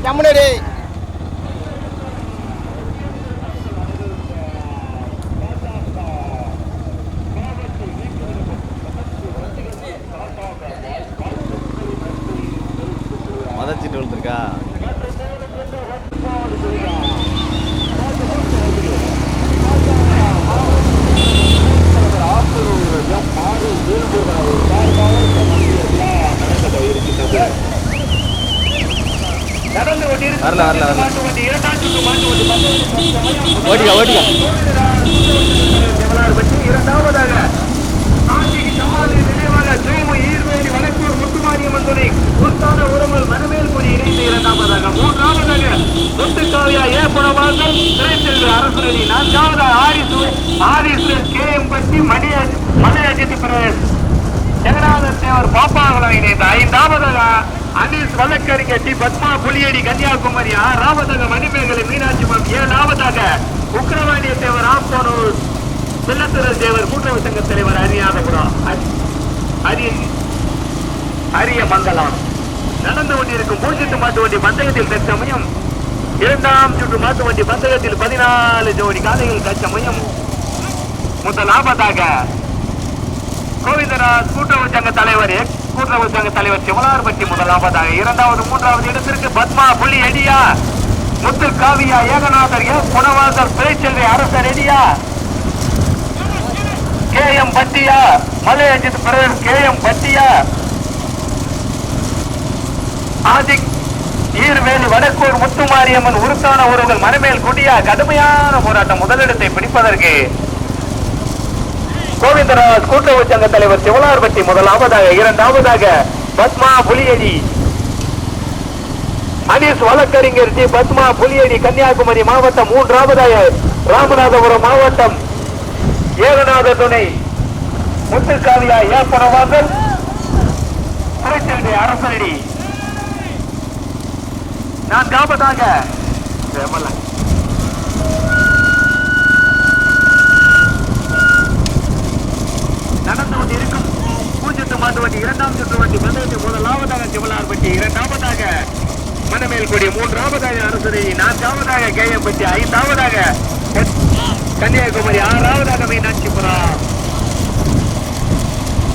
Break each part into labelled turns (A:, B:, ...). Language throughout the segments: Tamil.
A: ஜம்முனடி
B: மதச்சிட்டு விழுந்துருக்கா. வரல வரல வரல ஓட்டிக்கா ஓட்டிக்கா.
C: இரண்டாவதாக ஈர்வேலி வடக்கூர் முத்துமாரியம்மன் துணை உத்தான உரமல் மனமேல்குடி இணைந்து இரண்டாவதாக மூன்றாவதாக முத்துக்காவியா ஏற்படவார்கள் திரைச்செல்வி அரசு நான்காவதாக ஆரிசுரன் கேஎம்பட்டி மலையஜித் பிரதேஷ் ஜெகநாதன் தேவர் பாப்பாகுளம் இணைந்த ஐந்தாவதாக அனீஸ் வழக்கறிஞர் டி பத்மா புலியடி கன்னியாகுமரி ஆறாவதாக மணிமேகலை மீனாட்சி மம் ஏழாவதாக உக்கிரவாணிய தேவர் ஆப்பனூர் செல்லத்துறை தேவர் கூட்டுறவு சங்க தலைவர் அரியாதபுரம் அரிய மங்கலம் நடந்து கொண்டிருக்கும் பூஜ்ஜிட்டு மாட்டு வண்டி பந்தயத்தில் தற்சமயம் இரண்டாம் சுற்று மாட்டு வண்டி பந்தயத்தில் 14 ஜோடி காலைகள் தற்சமயம் முதலாவதாக கோவிந்தராஜ் கூட்டுறவு சங்க தலைவர் சிவலார்பட்டி முதலாவதாக இரண்டாவது மூன்றாவது இடத்திற்கு பத்மா புள்ளி எடியா முத்து காவியா ஏகநாதர் குணவாசல் பிறைச்செல்வி அரசர் எடியா கேஎம் பட்டியா மலையஜித் பிரதேஷ் கேஎம் பட்டியா ஆதிக் ஈர்வேலி வடக்கூர் முத்துமாரியம்மன் உருத்தான உறவுகள் மனமேல் குடியா கடுமையான போராட்டம் முதலிடத்தை பிடிப்பதற்கு கோவிந்தராஜ் கூட்டுறவு சங்க தலைவர் சிவலார்பட்டி முதலாவதாக இரண்டாவதாக பத்மா புலியடி அனீஸ் வழக்கறிஞர் டி பத்மா புலியடி கன்னியாகுமரி மாவட்டம் மூன்றாவதாக ராமநாதபுரம் மாவட்டம் ஏகநாத துணை முத்துக்காவியா ஏற்பனவாசல் திரைச்செல்வி அரசடி நான்காவதாக நடந்து கொண்டிருக்கும் பூஜ்ஜிட்டு மாட்டு வண்டி இரண்டாம் சுற்று வண்டி பந்தயத்தில் முதலாவதாக சிவலார்பட்டி இரண்டாவதாக மணமேல்குடி மூன்றாவதாக அரசடி நான்காவதாக கேஎம்பட்டி ஐந்தாவதாக கன்னியாகுமரி ஆறாவதாக மீனாட்சிபுரம்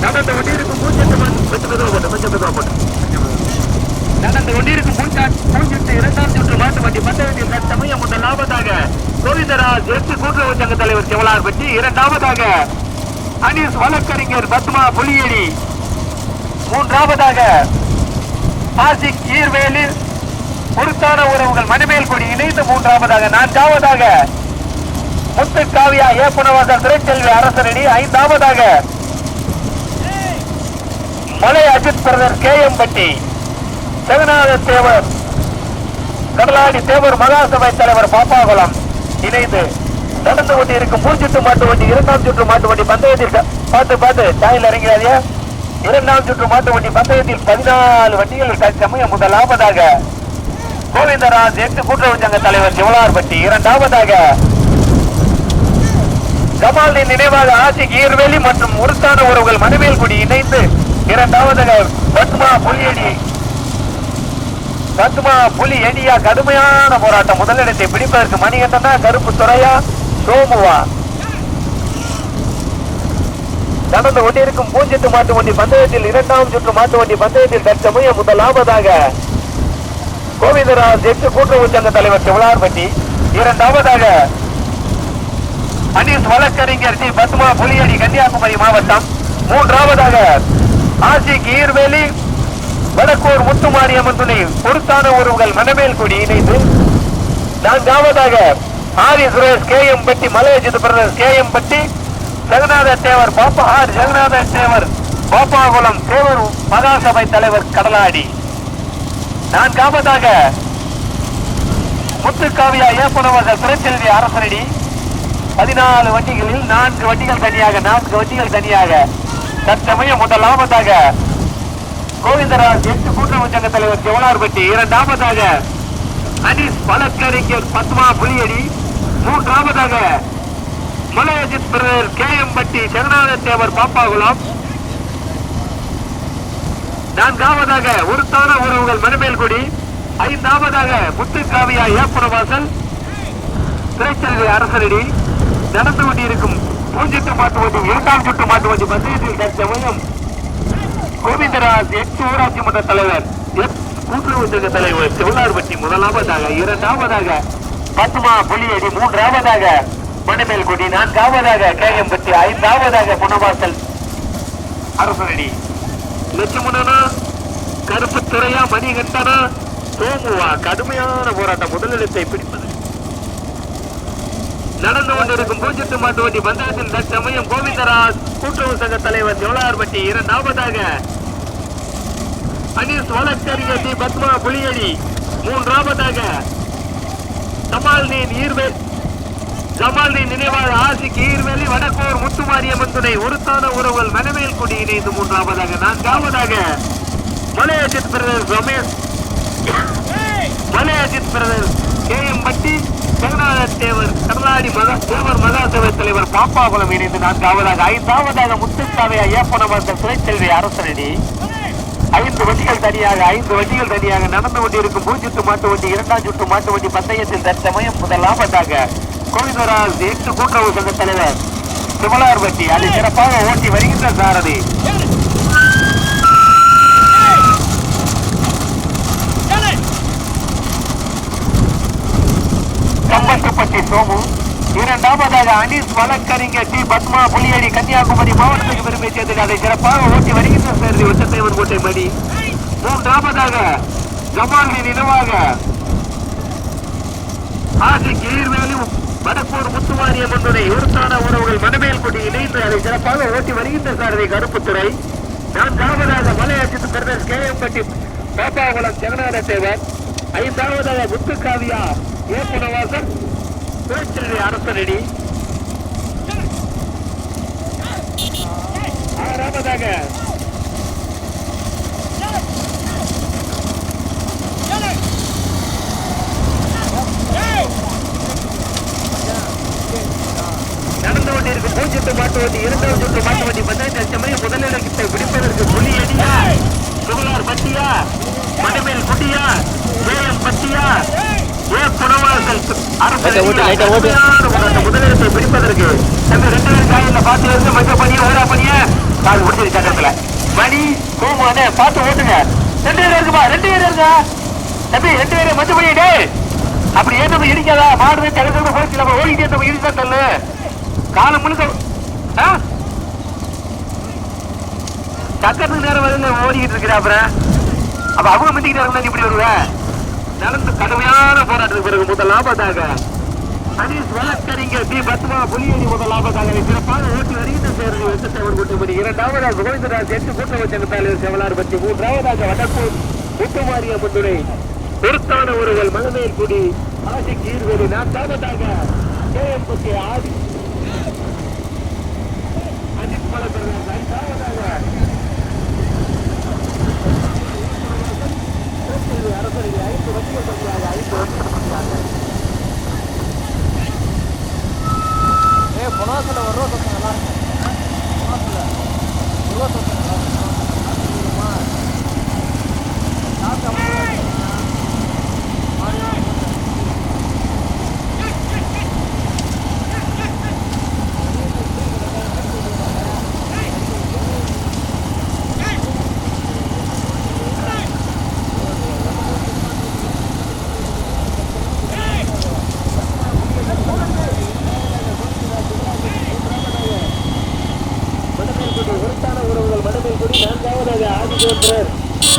C: நடந்து கொண்டிருக்கும் நடந்து கொண்டிருக்கும் பூஜ்ஜிட்டு இரண்டாம் சுற்று மாட்டு வண்டி பந்தயத்தில் தற்சமயம் முதலாவதாக கோவிந்தராஜ் எட்டு கூட்டுறவு சங்க தலைவர் சிவலார்பட்டி இரண்டாவதாக அனீஸ் வழக்கறிஞர் பத்மா புலியடி மூன்றாவதாக ஆசிக் ஈர்வேலி பொருத்தான உறவுகள் மணிமேல்குடி இணைந்து மூன்றாவதாக நான்காவதாக முத்து காவியா ஏப்பனவாசல் திரைச்செல்வி அரசரடி ஐந்தாவதாக மலை அஜித் பிரதர் கேஎம்பட்டி ஜெகநாத தேவர் கடலாடி தேவர் மகாசபை தலைவர் பாப்பாகுளம் இணைந்து நடந்து கொண்டிருக்கும் பூஜ்ஜிட்டு மாட்டு வண்டி இரண்டாம் சுற்று மாட்டு வண்டி பந்தயத்தில் பார்த்து தாயில் இறங்கிறாதியா இரண்டாம் சுற்று மாட்டு வண்டி பந்தயத்தில் 14 வண்டிகள் தற்சமயம் முதலாவதாக கோவிந்தராஜ் எட்டு கூட்டுறவு சங்க தலைவர் சிவலார்பட்டி இரண்டாவதாக கமாலின் நினைவாக ஆசிக் ஈர்வேலி மற்றும் உருத்தான உறவுகள் மணிமேல்குடி இணைந்து இரண்டாவதாக பத்மா புலி எடியா கடுமையான போராட்டம் முதலிடத்தை பிடிப்பதற்கு மணிகண்டனா கருப்பு துறையா சோமுவா நடந்து கொண்டிருக்கும் பூஜ்ஜிட்டு மாட்டு வண்டி பந்தயத்தில் இரண்டாம் சுற்று மாட்டு வண்டி பந்தயத்தில் தற்சமயம் முதலாவதாக கோவிந்தராஜ் எட்டு கூட்டுறவு சங்க தலைவர் சிவலார்பட்டி இரண்டாவதாக அனீஸ் வழக்கறிஞர் டி பத்மா புலியடி கன்னியாகுமரி மாவட்டம் மூன்றாவதாக ஆசிக் ஈர்வேலி வடக்கூர் முத்துமாரியம்மன் துணை பொருத்தான உறவுகள் மணமேல்குடி இணைந்து நான்காவதாக ஆரி சுரேஷ் கேஎம்பட்டி மலையஜித் பிரதேஷ் கேஎம்பட்டி ஜெகநாத தேவர் பாப்பாகுளம் தேவர் மகாசபை தலைவர் கடலாடி நான்காவதாக முத்துக்காவியா ஏப்பனவாசல் திரைச்செல்வி அரசரடி 14 வண்டிகளில் 4 வண்டிகள் தனியாக தற்சமயம் முதலாவதாக கோவிந்தராஜ் எட்டு கூட்டுறவு சங்க தலைவர் சிவலார்பட்டி இரண்டாவதாக அனீஸ் வழக்கறிஞர் பத்மா புலியடி மூன்றாவதாக மலையஜித் பிரதர் கேஎம்பட்டி ஜெகநாத தேவர் பாப்பாகுளம் நான்காவதாக உருத்தான உறவுகள் மணமேல்குடி ஐந்தாவதாக முத்துக்காவியா ஏப்புரவாசல் திரைச்செல்வி அரசரடி நடந்து கொண்டிருக்கும் பூஞ்சிட்டு மாட்டு வண்டி இரண்டாம் சுட்டு மாட்டு வண்டி பந்தயத்தில் தற்சமயம் கோவிந்தராஜ் எக்ஸ் ஊராட்சி மன்ற தலைவர் எக்ஸ் கூட்டுறவு சங்க தலைவர் செவலார்பட்டி முதலாவதாக, இரண்டாவதாக பத்மா புலியடி, மூன்றாவதாக மணிமேல்குடி, நான்காவதாக கேஎம்பட்டி, ஐந்தாவதாக புனவாசல் அரசரடி. லட்சுமணனா கருப்பு துறையா மணிகண்டனா சோமுவா கடுமையான போராட்டம் முதலிடத்தை பிடிப்பது நடந்து கொண்டிருக்கும் பூஜ்ஜிட்டு மாட்டு வண்டி பந்தயத்தில் தற்சமயம் கோவிந்தராஜ் கூட்டுறவு சங்க தலைவர் ஜோலார்பட்டி, இரண்டாவதாக அனீஸ் வழக்கறிஞர் டி பத்மா புலியடி, மூன்றாவதாக ஜமால்தீன் நினைவாக ஆசிக்கு ஈர்வேலி வடக்கூர் முத்துமாரியம்மன் துணை உருத்தான உறவுகள் மனமேல்குடி இணைந்து மூன்றாவதாக, நான்காவதாக மலையஜித் பிரதர்ஸ் ரமேஷ் மலையஜித் பிரதர்ஸ் கேஎம்பட்டி ஜெகநாத தேவர் கடலாடி தேவர் மகாசபை தலைவர் பாப்பாகுளம் இணைந்து நான்காவதாக, ஐந்தாவதாக முத்துக்காவையா ஏப்பனவாசல் துறைச்செல்வி அரசரடி. 5 வண்டிகள் தனியாக நடந்து கொண்டிருக்கும் பூஜ்ஜிட்டு மாட்டு வண்டி இரண்டாம் சுட்டு மாட்டு வண்டி பந்தயத்தில் தற்சமயம் முதலாவதாக கோவிந்தராஜ் எட்டு கூட்டுறவு சங்க தலைவர் சிவலார்பட்டி அதை சிறப்பாக ஓட்டி வருகின்ற சாரதி கம்பட்டுப்பட்டி சோமு, இரண்டாவதாக அனீஸ் வழக்கறிஞர் டி பத்மா புலியடி கன்னியாகுமரி மாவட்டத்துக்கு பெருமை சேர்த்து அதை சிறப்பாக ஓட்டி வருகின்ற சாரதி ஒட்டத்தேவன் கோட்டை மணி, மூன்றாவதாக ஜமால்தீன் நினைவாக ஆசிக்கு ஈர்வேலி வடக்கூர் முத்துமாரியம்மன் துணை உருத்தான உறவுகள் மனமேல்குடி இணைந்து அதை சிறப்பாக ஓட்டி வருகின்ற சாரதி கருப்புத்துறை, நான்காவதாக மலையஜித் பிரதர்ஸ் கேஎம்பட்டி பாப்பாகுளம் ஜெகநாத தேவர், ஐந்தாவதாக முத்துக்காவியா ஏப்புனவாசல் திரைச்செல்வி அரசரடி, ஆறாவதாக நடந்து கொண்டிருக்கும் பூஜ்ஜிட்டு மாட்டு வண்டி இரண்டாவது சுற்று மாட்டு வண்டி பந்தயத்தில் முதலிடத்தை பிடிப்பதற்கு புலியடியா சுகலார் பட்டியா மணிமேல் குட்டியா வேலம் பட்டியா புனவாசல் முதலிடத்தை பிடிப்பதற்கு நம்ம 2 பேரும் காயில பார்த்து இருந்து மஞ்ச பண்ணிய ஓடா பண்ணிய கால் முடிச்சிரு சட்டத்துல மணி கோமானே பார்த்து ஓட்டுங்க. 2 பேர் இருக்குப்பா, 2 பேர் இருக்கா தம்பி, 2 பேர் மஞ்ச பண்ணிட்டு அப்படி ஏன் நம்ம இடிக்காதா மாடு கிழக்கு போச்சு நம்ம ஓடிட்டே நம்ம இடிச்சா தள்ளு காலம் முழுக்க சக்கரத்துக்கு நேரம் வரல ஓடிக்கிட்டு இருக்கிற. அப்புறம் அப்ப அவங்க மிந்திக்கிட்டு இருந்தா இப்படி வருவேன். நடந்து கடுமையான போராட்டத்துக்கு பிறகு முதலாவதாக அனீஸ் வழக்கறிஞர் டி பத்மா புலியடி முதலாவதாக சிறப்பாக ஓட்டி வருகின்ற சேர்ந்து வெட்டத்தேவன் கூட்டமணி, இரண்டாவதாக கோவிந்தராஜ் எட்டு கூட்டுறவு சங்க தலைவர் செவலார்பட்டி, மூன்றாவதாக வடக்கூர் முத்துமாரியம்மன் துணை பொருத்தான ஒருவல் மனமேல்குடி ஆசிக்கு ஈர்வேலி, நான்காவதாக கேஎம்பட்டி ஆதி அஜித் மலப்பெருமாள், ஐந்தாவதாக அரசு 5 வண்டிகள் தனியாக 5 வண்டிகள் தனியாக புனவாசல ஒரு ரூபா சொத்தம் நல்லா இருக்கும். புனவாசல ஒரு ரூபா சொத்தம் நல்லா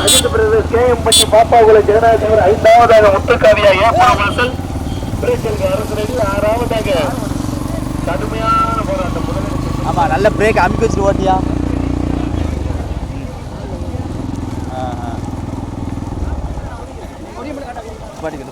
C: அஜித் பிரதர்ஸ் கேஎம்பட்டி பாப்பாகுளம் ஜெகநாத தேவர், ஐந்தாவதாக முத்துக்காவியா ஏப்பனவாசல் திரைச்செல்வி அரசரடி, ஆறாவதாக கடுமையான போராட்டம் முதலில்.
B: ஆமா, நல்ல பிரேக் அமுக்கி வச்சுட்டு ஓட்டியா. பாடிக்க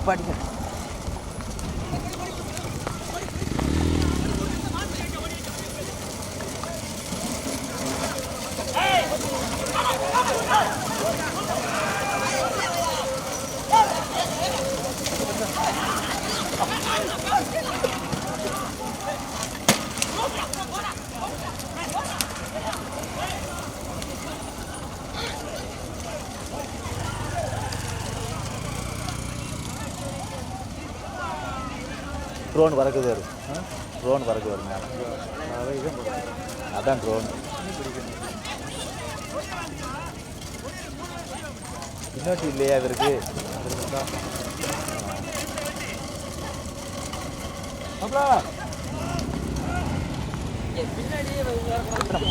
B: ட்ரோன் பறக்குது வரும், ட்ரோன் பறக்கு வரும் மேலே, அதான் ட்ரோன். இன்னொட்டி இல்லையா இவருக்கு?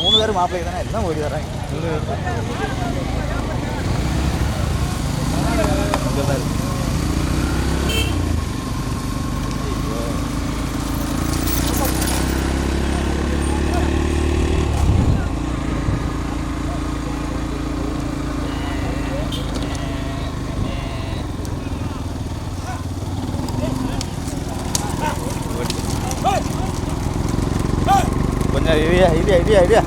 B: 3 பேர் மாப்பிள்ளை தானே, எல்லாம் ஓடி வர்றாங்க. கொஞ்சம் ஐடியா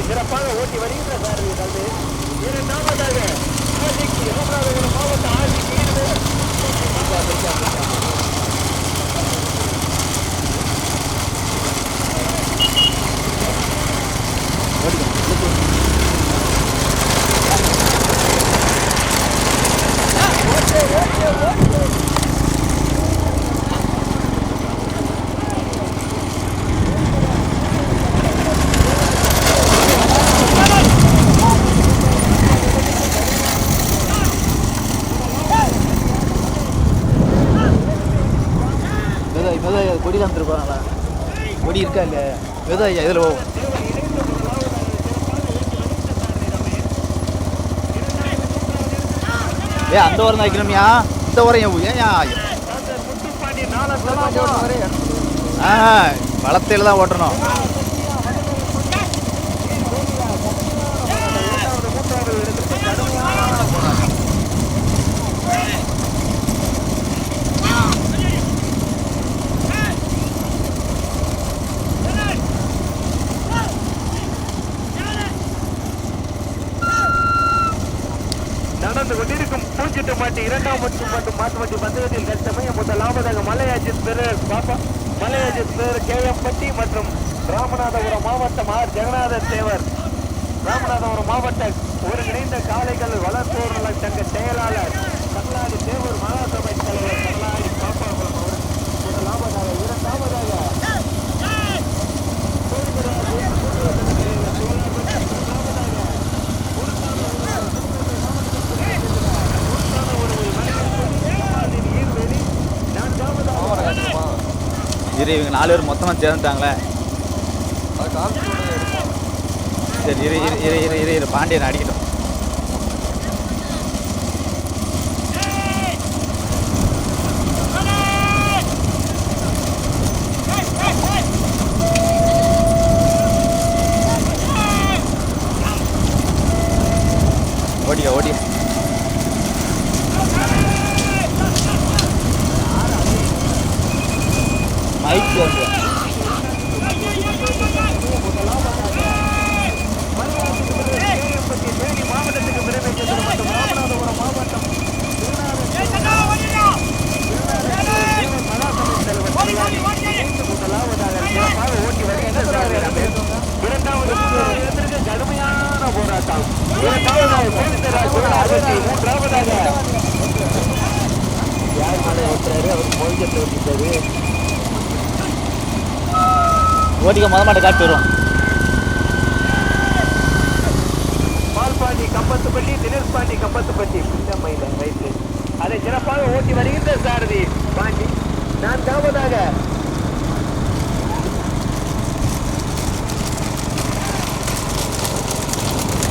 C: சிறப்பாக ஓட்டி வருகின்ற சாரதி. இரண்டாவதாக மாவட்ட ஆட்சிக்கு
B: கொடி காமிச்சிருப்பாங்களா? கொடி இருக்கா இல்லையா? வெதா ஐயா இதில் போவோம். அந்த ஓரம் தான் வைக்கணும்யா, இந்த ஓரம் ஏன் வளத்தையில் தான் ஓட்டணும்.
C: நடந்து கொண்டிருக்கும் பூஞ்சிட்டு மாட்டி 2ஆம் மற்றும் மாட்டு வண்டி பந்தயத்தில் தற்சமயம் முதலாவதாக மலையாஜித் பேர் கேஎம்பட்டி மற்றும் ராமநாதபுரம் மாவட்டம் ஜெகநாத தேவர், ராமநாதபுரம் மாவட்ட ஒருங்கிணைந்த காளைகள் வளர்ப்போர் நல சங்க செயலாளர் கர்நாடி தேவர் மகாசபை தலைவர் கர்நாடி பாப்பாகுளம் அவர் முதலாவதாக. இரண்டாவதாக
B: இவங்க 4 பேர் மொத்தமாக சேர்ந்துட்டாங்களே. சரி இரு பாண்டியன் அடிக்கட்டும். ஓடியா மைக் வந்து
C: மாவட்டத்துக்கு பிறகு மற்றும் ராமநாதபுரம் மாவட்டம் முதலாவதாக ஓட்டி வருகின்ற இரண்டாவது கடுமையான போராட்டம். மூன்றாவதாக யார் மேலே ஓட்டுறாரு? அவர் மொழிஜத்தில் ஓட்டிட்டாரு.
B: ஓட்டிக்க மாட்டை காட்டி வரும்.
C: பால்பாண்டி கம்பத்துப்பட்டி, தினேஷ்பாண்டி கம்பத்துப்பட்டி பின்னம்மையில வயசு அதை சிறப்பாக ஓட்டி வருகின்ற சாரதி பாண்டி. 4ஆவதாக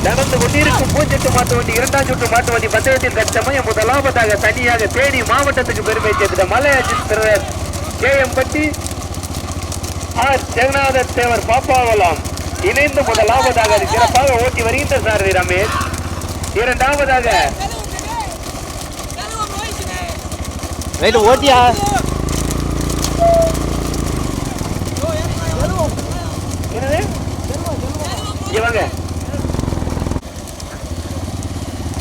C: நடந்து கொண்டிருக்கும் பூஞ்செட்டு மாட்டு வண்டி இரண்டாம் சுற்று மாட்டு வண்டி பந்தயத்தில் தற்சமயம் முதலாவதாக தனியாக தேனி மாவட்டத்துக்கு பெருமை சேர்ந்த மலையாஜித் பிரதர் கேஎம்பட்டி ஆர் ஜெகநாத தேவர் பாப்பாவலாம் இணைந்து முதலாவதாக அது சிறப்பாக ஓட்டி வருகின்ற சாரதி ரமேஷ். இரண்டாவதாக
B: ஓட்டியா
C: இவங்க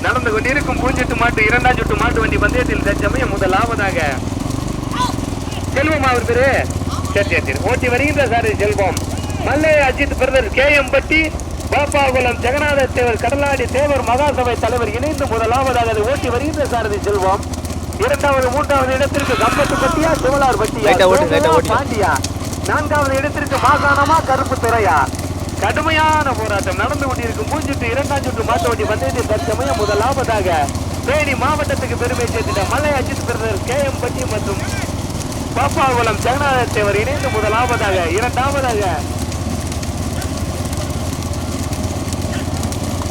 C: நடந்து கொண்டிருக்கும் பூஞ்செட்டு மாட்டு இரண்டாம் சுட்டு மாட்டு வண்டி பந்தயத்தில் தற்சமயம் முதலாவதாக செல்வம் அவர் பேரு சரி ஓட்டி வருகின்ற சார் செல்வம். மல்லை அஜித் பிரதர் கேஎம்பட்டி பாப்பாகுளம் ஜெகநாத தேவர் கடலாடி தேவர் மகாசபை தலைவர் இணைந்து முதலாவதாக அதை ஓட்டி வருகின்ற சாரதி செல்வம். இரண்டாவது மூன்றாவது இடத்திற்கு கம்பத்துப்பட்டியா சிவலார் பட்டியா பாண்டியா. நான்காவது இடத்திற்கு மாகாணமா கருப்பு துறையா. கடுமையான போராட்டம் நடந்து கொண்டிருக்கும் பூஞ்சுட்டு இரண்டாம் சுற்று மாட்டு வண்டி பந்தயத்தில் தற்சமயம் முதலாவதாக தேனி மாவட்டத்துக்கு பெருமை சேர்த்திட்ட மலை அஜித் பிரதர் கேஎம்பட்டி மற்றும் பாப்பாகுளம் ஜெகநாத தேவர் இணைந்து முதலாவதாக. இரண்டாவதாக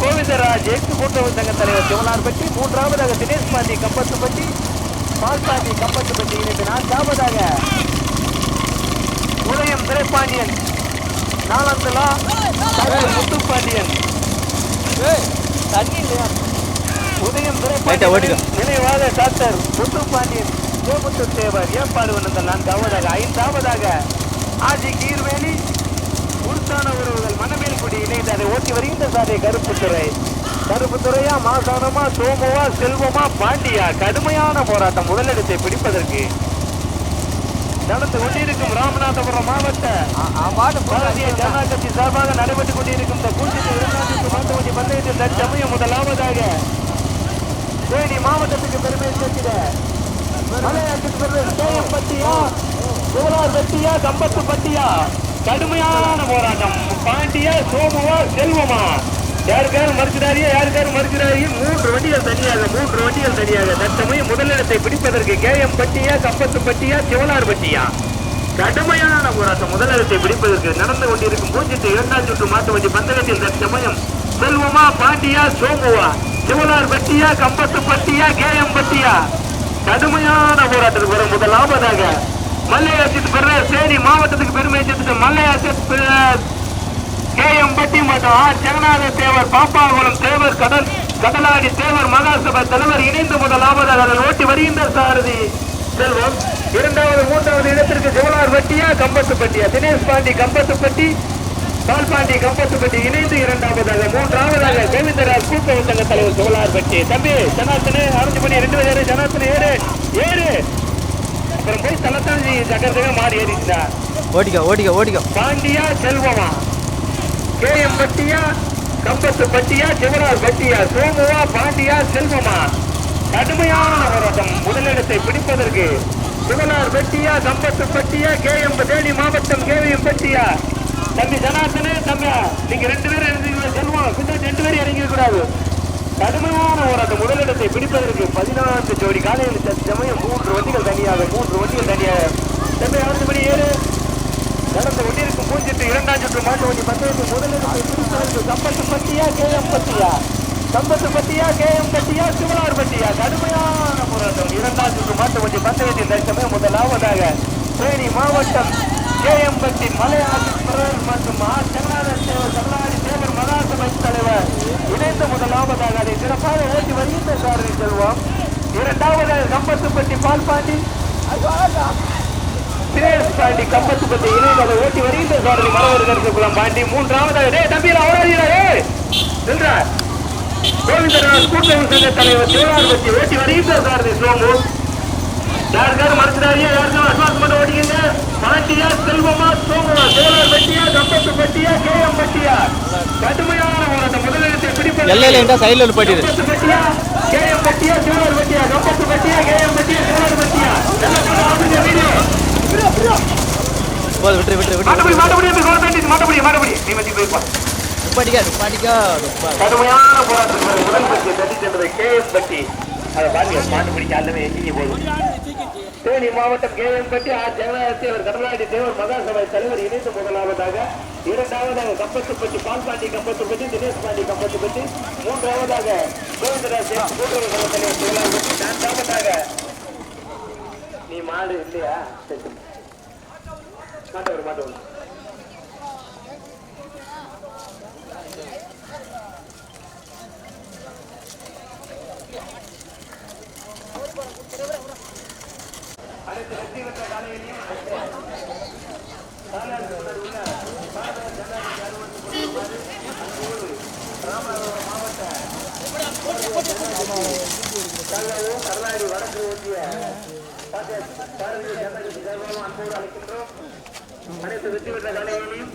C: கோவிந்தராஜ் எட்டு கூட்டுறவு சங்க தலைவர் சிவனார்பட்டி. மூன்றாவதாக தினேஷ் பாண்டி கம்பத்துப்பட்டி பால்பாண்டி கம்பத்துப்பட்டி இணைந்து. நான்காவதாக உதயம் திரைப்பாண்டியன் நாலந்தலா முத்துப்பாண்டியன் உதயம் திரைப்பாண்டியன் நினைவாக டாக்டர் முத்துப்பாண்டியன் கோமுத்து தேவர் ஏற்பாடு வந்த நான்காவதாக. ஐந்தாவதாக ஆஜி கீர்வேலி உருத்தான உறவுகள் மணமேல்குடி இணைந்து அதை ஓட்டி வருகின்ற சாதை கருப்புத்துறையா மாசானமா சோமுவா செல்வமா பாண்டியா. கடுமையான போராட்டம் முதலிடத்தை பிடிப்பதற்கு நடந்து கொண்டிருக்கும் ராமநாதபுரம் மாவட்ட பாரதிய ஜனதா கட்சி சார்பாக நடைபெற்றுக் கொண்டிருக்கும் இந்த பூஜ்ஜியம் இரண்டாம் மாட்டு வண்டி பந்தயத்தில் தற்சமயம் முதலாவதாக தேனி மாவட்டத்துக்கு பெருமை சேர்க்கிற மலையாளப்பட்டியா சோலார் வெட்டியா கம்பத்துப்பட்டியா. கடுமையான போராட்டம் பாண்டியா சோமுவா செல்வமா. யாருக்காரும் மறுக்கிறாரியா மூன்று வண்டிகள் தனியாக தற்சமயம் முதலிடத்தை பிடிப்பதற்கு கேஎம்பட்டியா கம்பத்துப்பட்டியா சிவலார் பட்டியா. கடுமையான போராட்டம் முதலிடத்தை பிடிப்பதற்கு நடந்து கொண்டிருக்கும் பூஜ்ஜியத்து இரண்டாம் சுற்று மாட்டு வண்டி பந்தயத்தில் தற்சமயம் செல்வமா பாண்டியா சோமுவா சிவலார் பட்டியா கம்பத்துப்பட்டியா கேஎம்பட்டியா. கடுமையான போராட்டத்துக்கு வரும் முதலாவதாக மல்லையாசித் பிரதர் தேனி மாவட்டத்துக்கு பெருமை சேர்த்து மல்லையாசித் கேஎம்பட்டி மற்றும் ஆர் ஜெகநாத தேவர் பாப்பாகுளம் தேவர் கடலாடி தேவர் மகாசபை தலைவர் இணைந்து முதலாவதாக அதை ஓட்டி வருகின்ற சாரதி செல்வம். இரண்டாவது மூன்றாவது இடத்திற்கு சிவலார் பட்டியா கம்பத்துப்பட்டியா தினேஷ் பாண்டி கம்பத்துப்பட்டி பால்பாண்டி கம்பத்துப்பட்டி இணைந்து இரண்டாவதாக. மூன்றாவதாக கோவிந்தராஜ் கூட்டுறவு சங்க தலைவர் சிவலார் பட்டி. தம்பி ஜனாத்தனு ஆரஞ்சு பண்ணி 2 பேர் ஜனாத்தனு ஏறு அப்புறம் போய் தலத்தான் ஜகரத்துக்கு மாறி ஏறிச்சுடா.
B: ஓடிக்கோ
C: பாண்டியா செல்வமா கேஎம்பட்டியா கம்பத்துப்பட்டியா சிவலார் பட்டியா சோமுவா பாண்டியா செல்வமா. கடுமையான போராட்டம் முதலிடத்தை பிடிப்பதற்கு சிவலார் பட்டியா கம்பத்துப்பட்டியா தேனி மாவட்டம் கேஎம்பட்டியா. தம்பி ஜனார்த்தனே தம்பியா நீங்க 2 பேரும் இறங்கிங்க செல்வம் பின்னாடி 2 பேரும் இறங்கிக்க கூடாது. கடுமையான போராட்டம் முதலிடத்தை பிடிப்பதற்கு 14 ஜோடி காலையில் சமயம் 3 வண்டிகள் தனியாக தம்பி 6 மணி ஏறு. நடந்து கொண்டிருக்கும் பூஜ்ஜியத்து இரண்டாம் சுற்று மாட்டு வண்டி பந்தயத்தில் முதலிடத்தை பிடிப்பதற்கு கம்பத்துப்பட்டியா கேஎம்பட்டியா சிவலார் பட்டியா. கடுமையான போராட்டம் இரண்டாம் சுற்று மாட்டு வண்டி பந்தயத்தில் தற்சமயம் முதலாவதாக தேனி மாவட்டம் கேஎம்பட்டி மலையாள மற்றும் ஆர் ஜெகநாத தேவர் கடலாடி தேவர் மகாசபை தலைவர் இணைந்து முதலாவதாக அதை சிறப்பாக ஓட்டி வருகின்ற சாரதி செல்வம். இரண்டாவதாக கம்பத்துப்பட்டி பால்பாண்டி தினேஷ் பாண்டி கம்பத்துப்பட்டி இணைந்து அதை ஓட்டி வருகின்ற சாரதி மரவர்கள் பாண்டி. மூன்றாவதாக தம்பியில் அவராது கோவிந்தராஜ் கூட்டுறவு சங்க தலைவர் சிவலார் பட்டி ஓட்டி வருகின்ற சாரதி சோமு. யாருக்காரும் மறுக்கிறாரியா யாருக்காரும் அட்வான்ஸ் மட்டும் ஓட்டிங்க. பாண்டியா செல்வமா சோமுவா சிவலார் பட்டியா கம்பத்துப்பட்டியா கேஎம்பட்டியா. கடுமையான போராட்டம் முதலிடத்தை பிடிப்பது
B: சைடில் போயிட்டு
C: கேஎம்பட்டியா சிவலார் பட்டியா கம்பத்துப்பட்டியா கேஎம்பட்டியா சிவலார் பட்டியா. கடுமையான போராட்டத்தில் முதல் பற்றி தட்டி சென்றது கேஎம்பட்டி. அதை பாருங்க மாட்டு பிடிக்க அல்லவே எங்கேயும் போதும் தேனி மாவட்டம் கேஎம்பட்டி ஆர் ஜெகநாதத்தி அவர் கடலாடி தேவர் மகாசபை தலைவர் இணைந்து முதலாவதாக, இரண்டாவதாக கம்பத்துப்பட்டி பால்பாண்டி கம்பத்துப்பட்டி தினேஷ் பாண்டி கம்பத்துப்பட்டி, மூன்றாவதாக கோவிந்தராஜ் கூட்டுறவு தலைவர், நான்காவதாக நீ மாடு இல்லையா மாட்டவர் மாட்டவர் அனைத்து வெற்றி பெற்ற காலையிலையும் ராமநாதபுரம் மாவட்ட கர்நாடக வடக்கு ஒன்றிய பாரதிய ஜனதா கட்சி சார்பாக அன்போடு அழைக்கின்றோம். அனைத்து வெற்றி பெற்ற காலையிலையும்